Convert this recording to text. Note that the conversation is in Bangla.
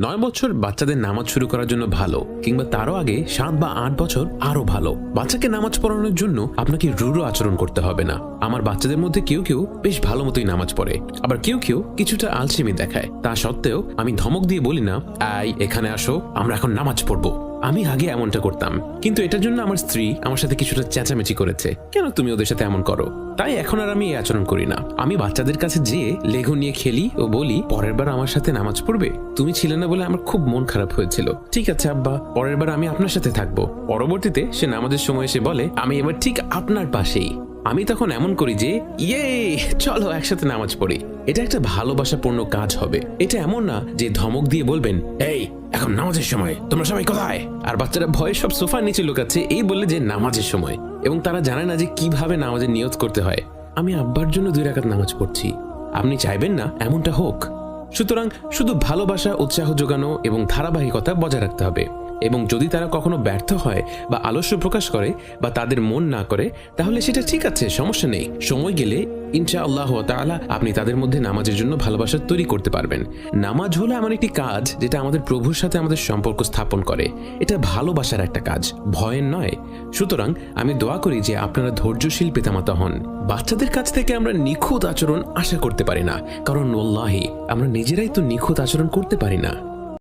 9 বছর বাচ্চাদের নামাজ শুরু করার জন্য ভালো, কিংবা তারও আগে 7 বা 8 বছর আরো ভালো। বাচ্চাকে নামাজ পড়ানোর জন্য আপনাকে রূঢ় আচরণ করতে হবে না। আমার বাচ্চাদের মধ্যে কেউ কেউ বেশ ভালো মতোই নামাজ পড়ে, আবার কেউ কেউ কিছুটা আলসেমি দেখায়। তা সত্ত্বেও আমি ধমক দিয়ে বলি না, আই এখানে আসো, আমরা এখন নামাজ পড়বো। আমি আগে এমনটা করতাম, কিন্তু এটার জন্য আমার স্ত্রী আমার সাথে কিছুটা চেঁচামেচি করেছে, কেন তুমি ওদের সাথে এমন করো। তাই এখন আর আমি এই আচরণ করি না। আমি বাচ্চাদের কাছে যেয়ে লেগো নিয়ে খেলি ও বলি, পরের বার আমার সাথে নামাজ পড়বে? তুমি ছিলে না বলে আমার খুব মন খারাপ হয়েছিল। ঠিক আছে আব্বা, পরের বার আমি আপনার সাথে থাকবো। পরবর্তীতে সে নামাজের সময় এসে বলে, আমি এবার ঠিক আপনার পাশেই। আমি তখন এমন করি যে, ইয়ে চলো একসাথে নামাজ পড়ি। এটা একটা ভালোবাসাপূর্ণ কাজ হবে। এটা এমন না যে ধমক দিয়ে বলবেন, এই এখন নামাজের সময়, তোমরা সবাই কোথায়? আর বাচ্চারা ভয়ে সব সোফার নিচে লুকাচ্ছে এই বললে যে নামাজের সময়, এবং তারা জানে না যে কিভাবে নামাজের নিয়ত করতে হয়। আমি আব্বার জন্য 2 রাকাত নামাজ পড়ছি, আপনি চাইবেন না এমনটা হোক? সুতরাং শুধু ভালোবাসা, উৎসাহ যোগানো এবং ধারাবাহিকতা বজায় রাখতে হবে। এবং যদি তারা কখনো ব্যর্থ হয় বা আলস্য প্রকাশ করে বা তাদের মন না করে, তাহলে সেটা ঠিক আছে, সমস্যা নেই। সময় গেলে ইনশাআল্লাহ তাআলা আপনি তাদের মধ্যে নামাজের জন্য ভালোবাসা তৈরি করতে পারবেন। নামাজ হলো এমন একটি কাজ যেটা আমাদের প্রভুর সাথে আমাদের সম্পর্ক স্থাপন করে। এটা ভালোবাসার একটা কাজ, ভয়ের নয়। সুতরাং আমি দোয়া করি যে আপনারা ধৈর্যশীল পিতামাতা হন। বাচ্চাদের কাছ থেকে আমরা নিখুঁত আচরণ আশা করতে পারি না, কারণ ওয়াল্লাহি আমরা নিজেরাই তো নিখুঁত আচরণ করতে পারি না।